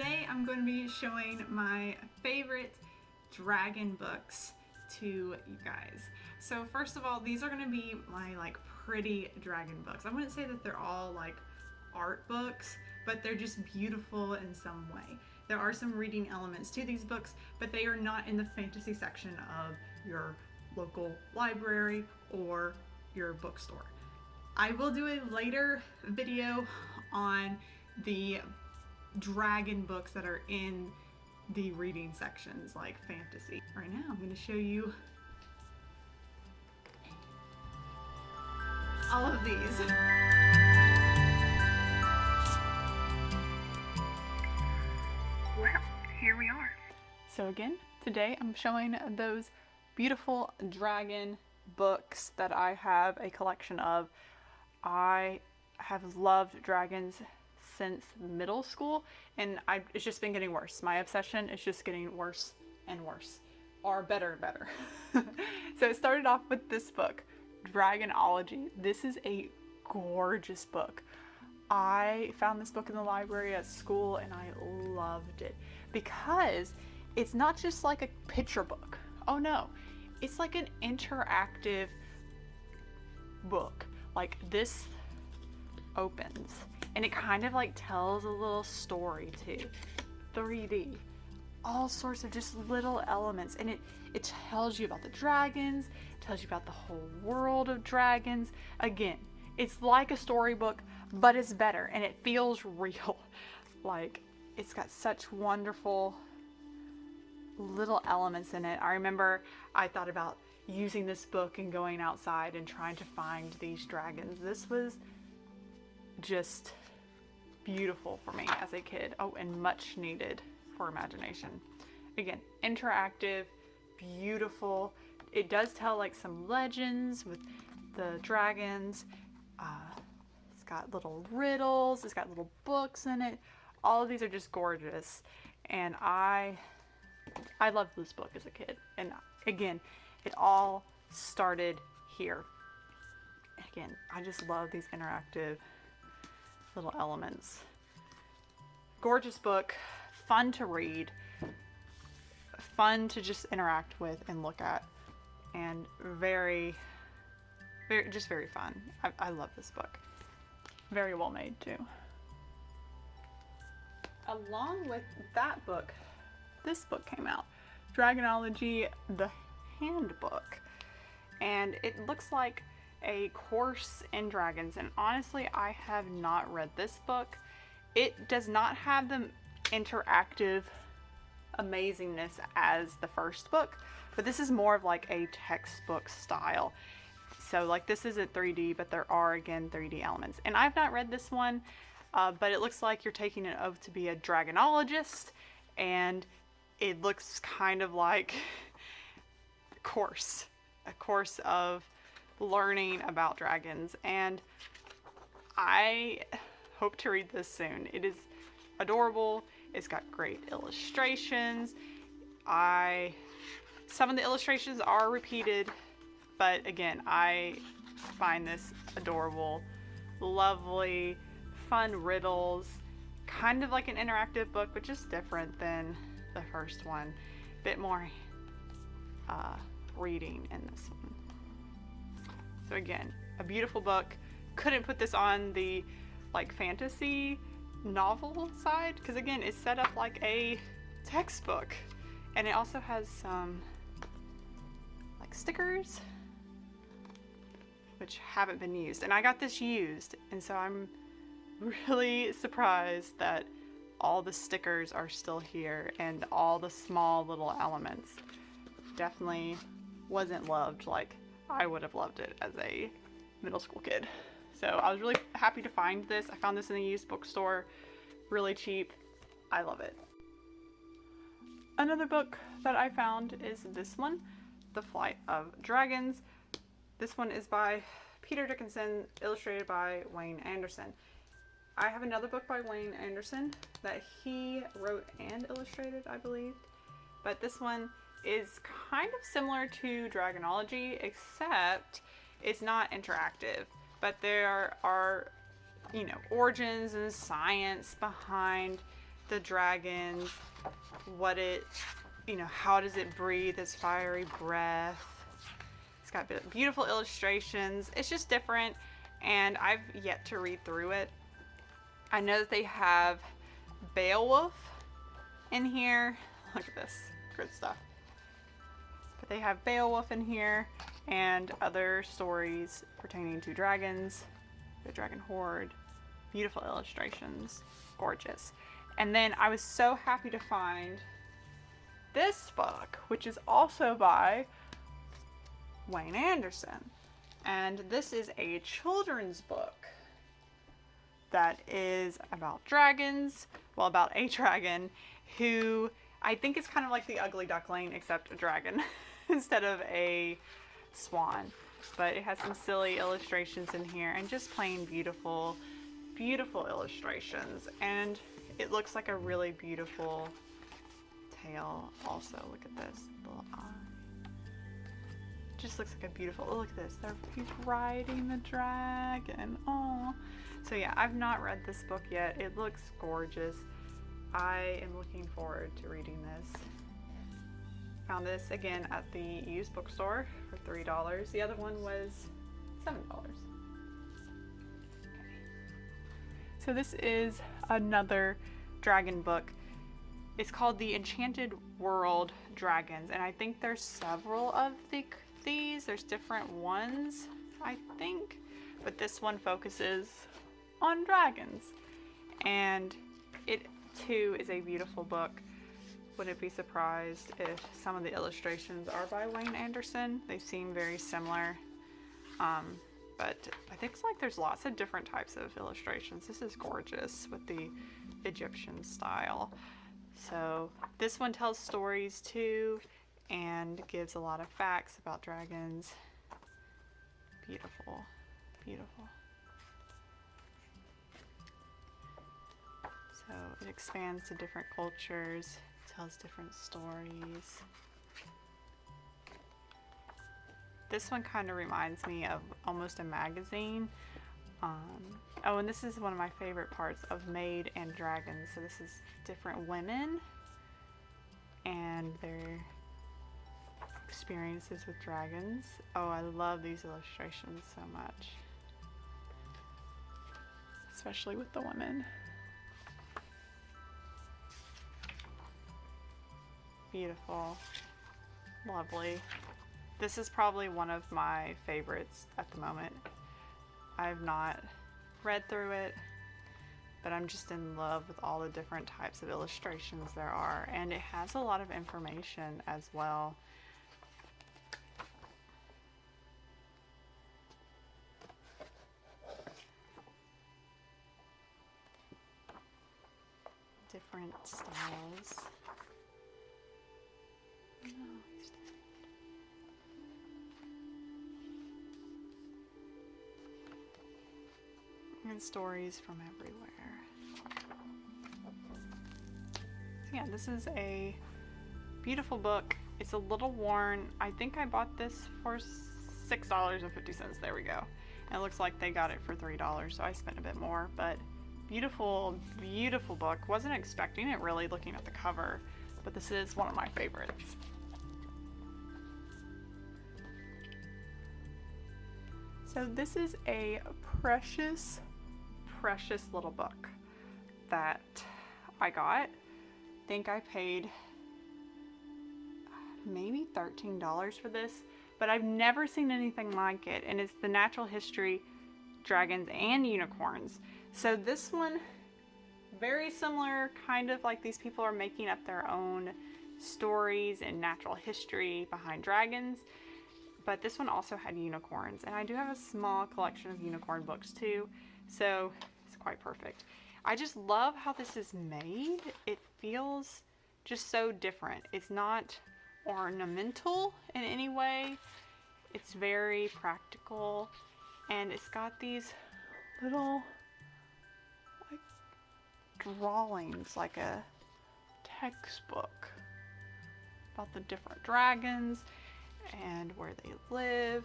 today I'm going to be showing my favorite dragon books to you guys. So first of all, these are going to be my pretty dragon books. I wouldn't say that they're all art books, but they're just beautiful in some way. There are some reading elements to these books, but they are not in the fantasy section of your local library or your bookstore. I will do a later video on the dragon books that are in the reading sections, like fantasy. Right now I'm going to show you all of these. Well, here we are. So again, today I'm showing those beautiful dragon books that I have a collection of. I have loved dragons since middle school, and it's just been getting worse. My obsession is just getting worse and worse, or better and better. So it started off with this book, Dragonology. This is a gorgeous book. I found this book in the library at school and I loved it because it's not just like a picture book. Oh no, it's like an interactive book. Like this opens and it kind of tells a little story too. 3D, all sorts of just little elements, and it tells you about the dragons, tells you about the whole world of dragons. Again, it's like a storybook, but it's better and it feels real. It's got such wonderful little elements in it. I remember I thought about using this book and going outside and trying to find these dragons. This was just beautiful for me as a kid. Oh, and much needed for imagination. Again, interactive, beautiful. It does tell some legends with the dragons. It's got little riddles. It's got little books in it. All of these are just gorgeous. And I loved this book as a kid. And again, it all started here. Again, I just love these interactive little elements. Gorgeous book, fun to read, fun to just interact with and look at, and very fun. I love this book. Very well made too. Along with that book, this book came out, Dragonology, the Handbook, and it looks like a course in dragons, and honestly I have not read this book. It does not have the interactive amazingness as the first book, but this is more of a textbook style. So this isn't 3D, but there are again 3D elements, and I've not read this one, but it looks like you're taking an oath to be a dragonologist, and it looks kind of like a course of learning about dragons, and I hope to read this soon. It is adorable. It's got great illustrations. Some of the illustrations are repeated, but again, I find this adorable, lovely, fun riddles, kind of like an interactive book, but just different than the first one. Bit more reading in this one. So again, a beautiful book. Couldn't put this on the fantasy novel side because again, it's set up like a textbook, and it also has some stickers which haven't been used, and I got this used, and so I'm really surprised that all the stickers are still here and all the small little elements. Definitely wasn't loved like I would have loved it as a middle school kid. So I was really happy to find this. I found this in a used bookstore, really cheap. I love it. Another book that I found is this one, The Flight of Dragons. This one is by Peter Dickinson, illustrated by Wayne Anderson. I have another book by Wayne Anderson that he wrote and illustrated, I believe. But this one is kind of similar to Dragonology, except it's not interactive. But there are, origins and science behind the dragons, what it, how does it breathe its fiery breath. It's got beautiful illustrations. It's just different, and I've yet to read through it. I know that they have Beowulf in here. Look at this, good stuff. But they have Beowulf in here and other stories pertaining to dragons, the dragon horde, beautiful illustrations, gorgeous. And then I was so happy to find this book, which is also by Wayne Anderson. And this is a children's book that is about dragons, well, about a dragon who I think is kind of like the Ugly Duckling, except a dragon instead of a swan. But it has some silly illustrations in here and just plain beautiful, beautiful illustrations. And it looks like a really beautiful tale also. Look at this little eye. Just looks like a beautiful, oh, look at this. He's riding the dragon. Oh. So yeah, I've not read this book yet. It looks gorgeous. I am looking forward to reading this. Found this again at the used bookstore for $3. The other one was $7. Okay. So this is another dragon book. It's called The Enchanted World Dragons, and I think there's several of these. There's different ones, I think, but this one focuses on dragons, and it too is a beautiful book. Wouldn't be surprised if some of the illustrations are by Wayne Anderson. They seem very similar, but I think it's like there's lots of different types of illustrations. This is gorgeous with the Egyptian style. So this one tells stories too and gives a lot of facts about dragons. Beautiful, beautiful. So it expands to different cultures, tells different stories. This one kind of reminds me of almost a magazine. Oh, and this is one of my favorite parts of Maid and Dragons. So this is different women and their experiences with dragons. Oh, I love these illustrations so much, especially with the women. Beautiful, lovely. This is probably one of my favorites at the moment. I've not read through it, but I'm just in love with all the different types of illustrations there are, and it has a lot of information as well. Different styles. And stories from everywhere. So yeah, this is a beautiful book. It's a little worn. I think I bought this for $6.50. There we go. And it looks like they got it for $3, so I spent a bit more, but beautiful, beautiful book. Wasn't expecting it really looking at the cover, but this is one of my favorites. So this is a precious little book that I got. I think I paid maybe $13 for this, but I've never seen anything like it, and it's the natural history, dragons and unicorns. So this one, very similar, kind of like these people are making up their own stories and natural history behind dragons, but this one also had unicorns, and I do have a small collection of unicorn books too, so it's quite perfect. I just love how this is made. It feels just so different. It's not ornamental in any way. It's very practical, and it's got these little like drawings, like a textbook about the different dragons and where they live.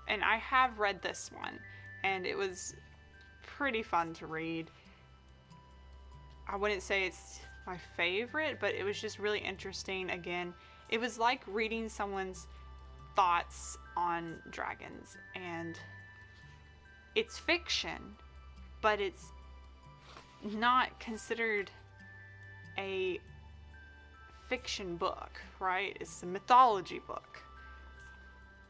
And I have read this one, and it was pretty fun to read. I wouldn't say it's my favorite, but it was just really interesting. Again, it was like reading someone's thoughts on dragons, and it's fiction, but it's not considered a fiction book, right? It's a mythology book.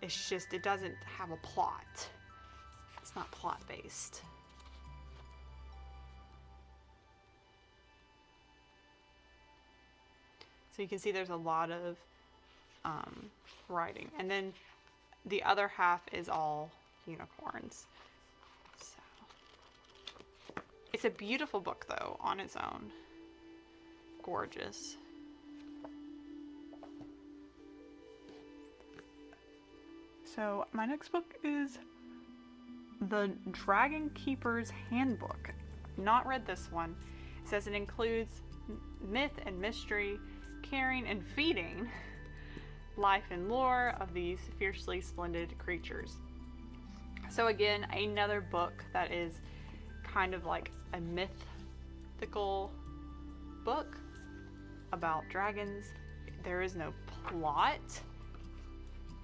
It's just, it doesn't have a plot. It's not plot based. So you can see there's a lot of writing. And then the other half is all unicorns. So it's a beautiful book though on its own. Gorgeous. So my next book is The Dragon Keeper's Handbook. I've not read this one. It says it includes myth and mystery, caring and feeding, life and lore of these fiercely splendid creatures. So again, another book that is kind of like a mythical book about dragons. There is no plot,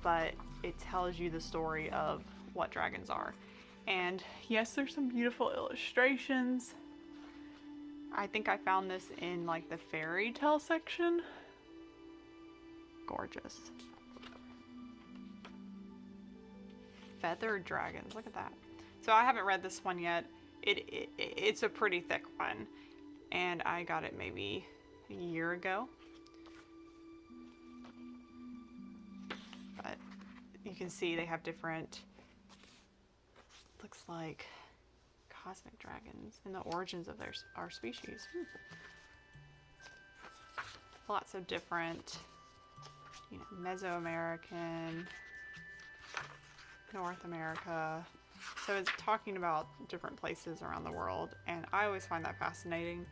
but it tells you the story of what dragons are. And yes, there's some beautiful illustrations. I think I found this in like the fairy tale section. Gorgeous. Feathered dragons, look at that. So I haven't read this one yet. It's a pretty thick one, and I got it maybe a year ago. But you can see they have different, looks like cosmic dragons and the origins of our species. Lots of different, Mesoamerican, North America. So it's talking about different places around the world, and I always find that fascinating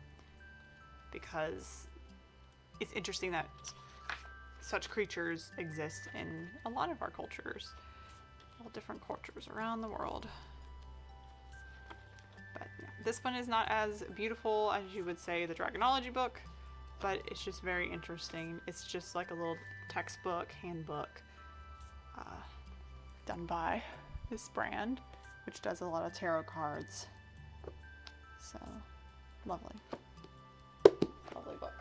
because it's interesting that such creatures exist in a lot of our cultures, all different cultures around the world. But yeah, this one is not as beautiful as you would say the Dragonology book, but it's just very interesting. It's just like a little textbook, handbook, done by this brand, which does a lot of tarot cards. So, lovely. Lovely book.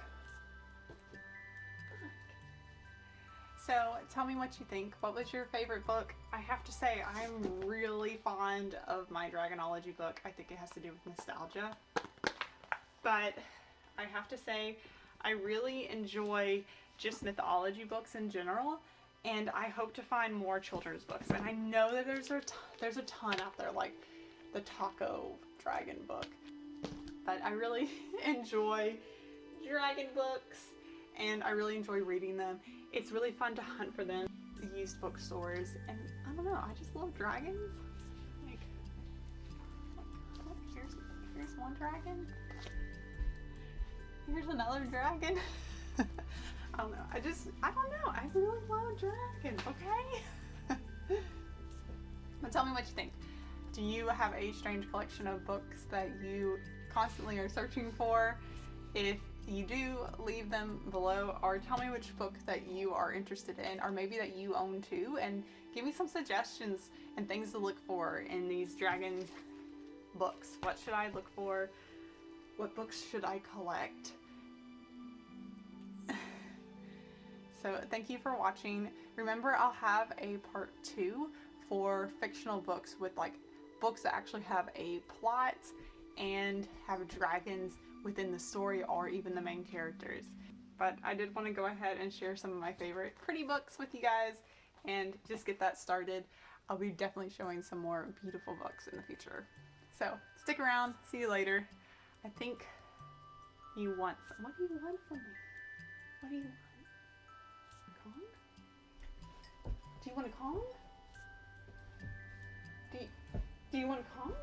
So, tell me what you think. What was your favorite book? I have to say, I'm really fond of my Dragonology book. I think it has to do with nostalgia. But I have to say, I really enjoy just mythology books in general. And I hope to find more children's books. And I know that there's a ton out there, like the Taco Dragon book. But I really enjoy dragon books, and I really enjoy reading them. It's really fun to hunt for them at used bookstores, and I don't know, I just love dragons. Like here's one dragon. Here's another dragon. I don't know. I don't know. I really love dragons, okay? But tell me what you think. Do you have a strange collection of books that you constantly are searching for? If you do, leave them below, or tell me which book that you are interested in, or maybe that you own too, and give me some suggestions and things to look for in these dragon books. What should I look for? What books should I collect? So thank you for watching. Remember, I'll have a part 2 for fictional books with like books that actually have a plot and have dragons within the story or even the main characters. But I did want to go ahead and share some of my favorite pretty books with you guys and just get that started. I'll be definitely showing some more beautiful books in the future. So stick around. See you later. I think you want some. What do you want from me? What do you want? Do you want a Kong? Do you want a Kong?